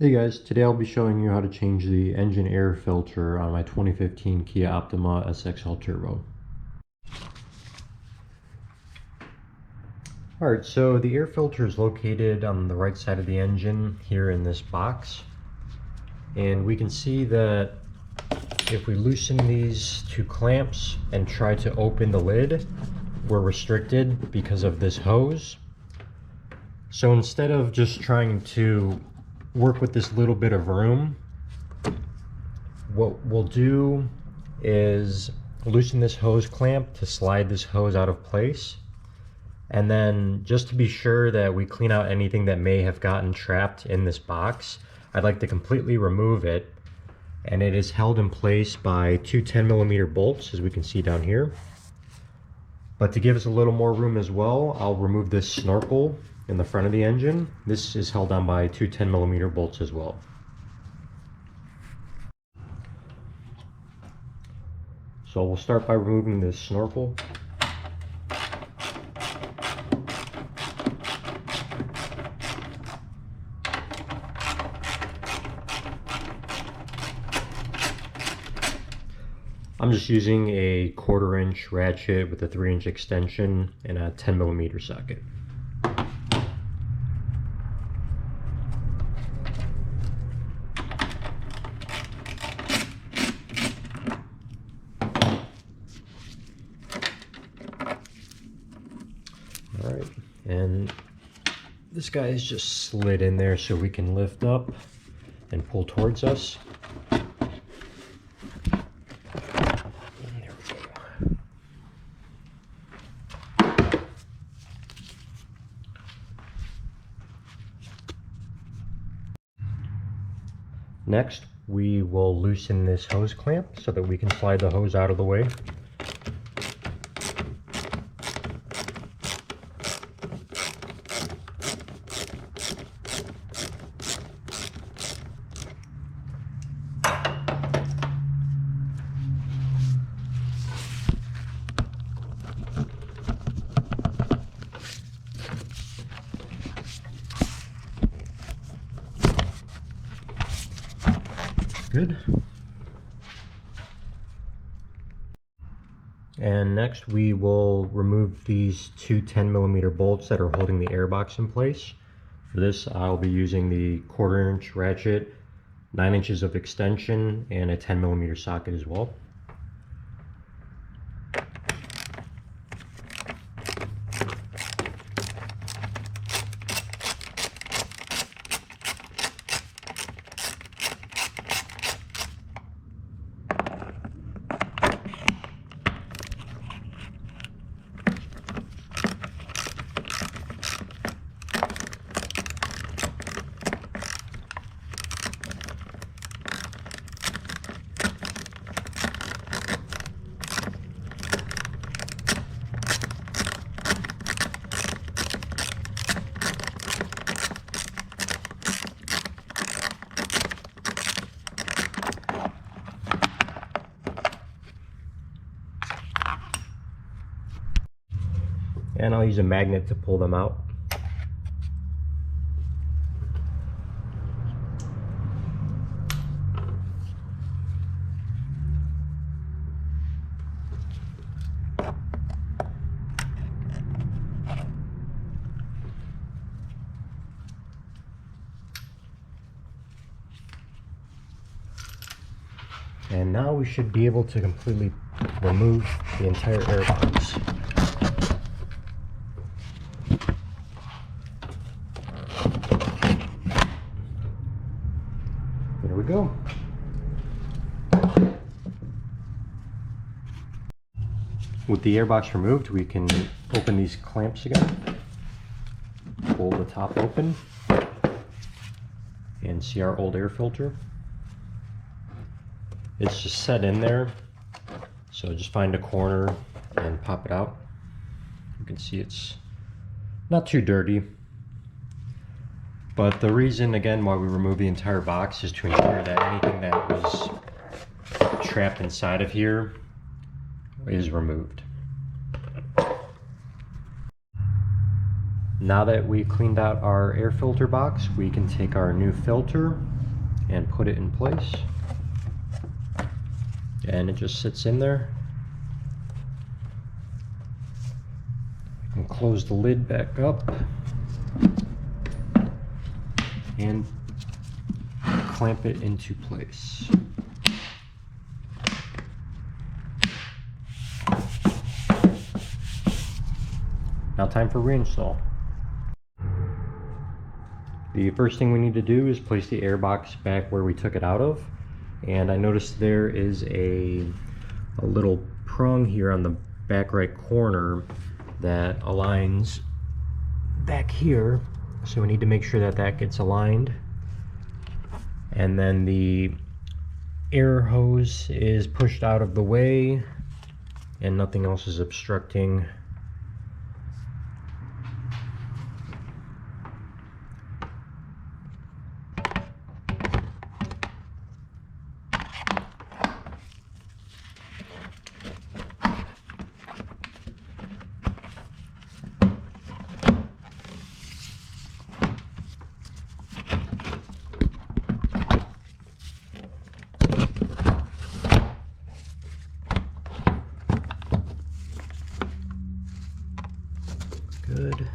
Hey guys, today I'll be showing you how to change the engine air filter on my 2015 Kia Optima SXL Turbo. Alright, so the air filter is located on the right side of the engine here in this box. And we can see that if we loosen these two clamps and try to open the lid, we're restricted because of this hose. So instead of just trying to work with this little bit of room, what we'll do is loosen this hose clamp to slide this hose out of place, and then just to be sure that we clean out anything that may have gotten trapped in this box, I'd like to completely remove it. And it is held in place by two 10mm bolts, as we can see down here. But to give us a little more room as well, I'll remove this snorkel in the front of the engine. This is held on by two 10mm bolts as well. So we'll start by removing this snorkel. I'm just using a 1/4 inch ratchet with a 3-inch extension and a 10mm socket. Alright, and this guy is just slid in there so we can lift up and pull towards us. Next, we will loosen this hose clamp so that we can slide the hose out of the way. Good. And next we will remove these two 10mm bolts that are holding the airbox in place. For this I'll be using the 1/4 inch ratchet, 9 inches of extension, and a 10mm socket as well. And I'll use a magnet to pull them out. And now we should be able to completely remove the entire airbox. There we go. With the airbox removed, we can open these clamps again, pull the top open, and see our old air filter. It's just set in there, so just find a corner and pop it out. You can see it's not too dirty. But the reason, again, why we remove the entire box is to ensure that anything that was trapped inside of here is removed. Now that we cleaned out our air filter box, we can take our new filter and put it in place. And it just sits in there. And close the lid back up and clamp it into place. Now time for reinstall. The first thing we need to do is place the airbox back where we took it out of. And I noticed there is a little prong here on the back right corner that aligns back here. So we need to make sure that that gets aligned. And then the air hose is pushed out of the way and nothing else is obstructing. Good.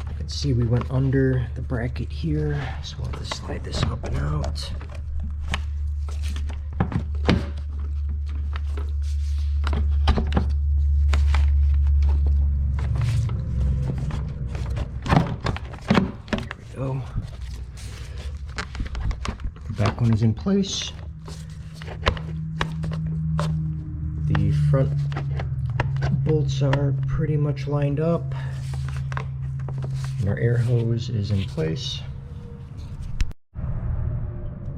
You can see we went under the bracket here, so we'll have to slide this up and out. There we go. The back one is in place. The front bolts are pretty much lined up and our air hose is in place.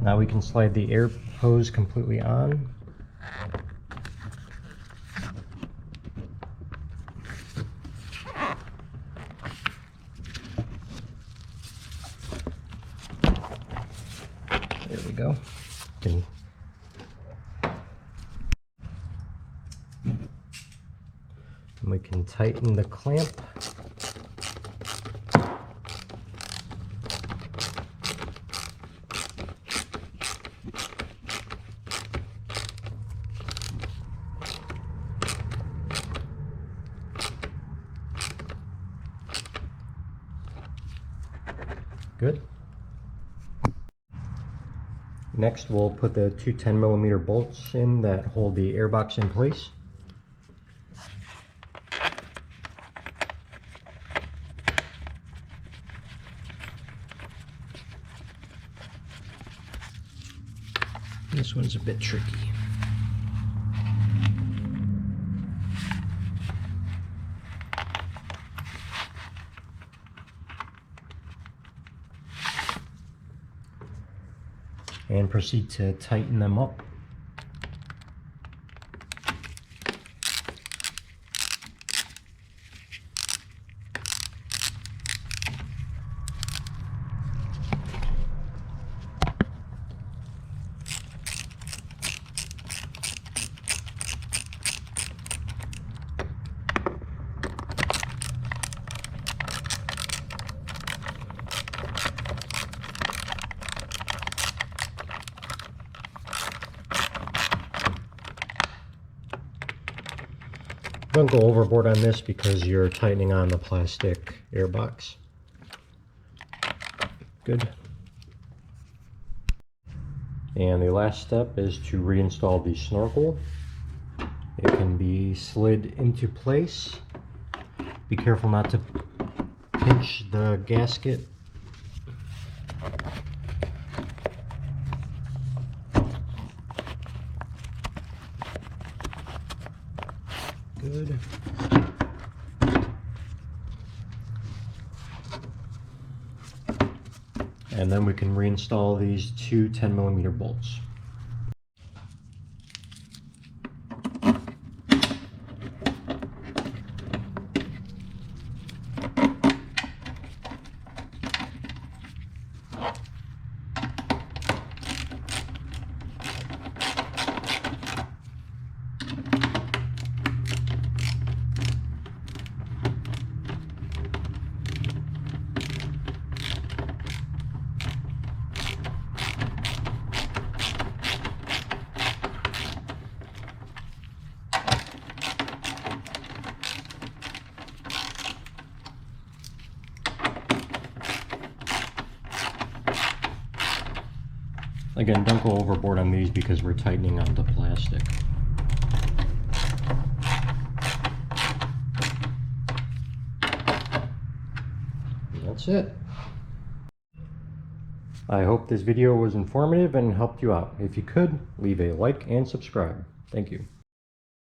Now we can slide the air hose completely on. There we go. We can tighten the clamp. Good. Next, we'll put the two 10mm bolts in that hold the airbox in place. This one's a bit tricky. And proceed to tighten them up. Don't go overboard on this because you're tightening on the plastic airbox. Good. And the last step is to reinstall the snorkel. It can be slid into place. Be careful not to pinch the gasket. Good. And then we can reinstall these two 10mm bolts. Again, don't go overboard on these because we're tightening on the plastic. That's it. I hope this video was informative and helped you out. If you could, leave a like and subscribe. Thank you.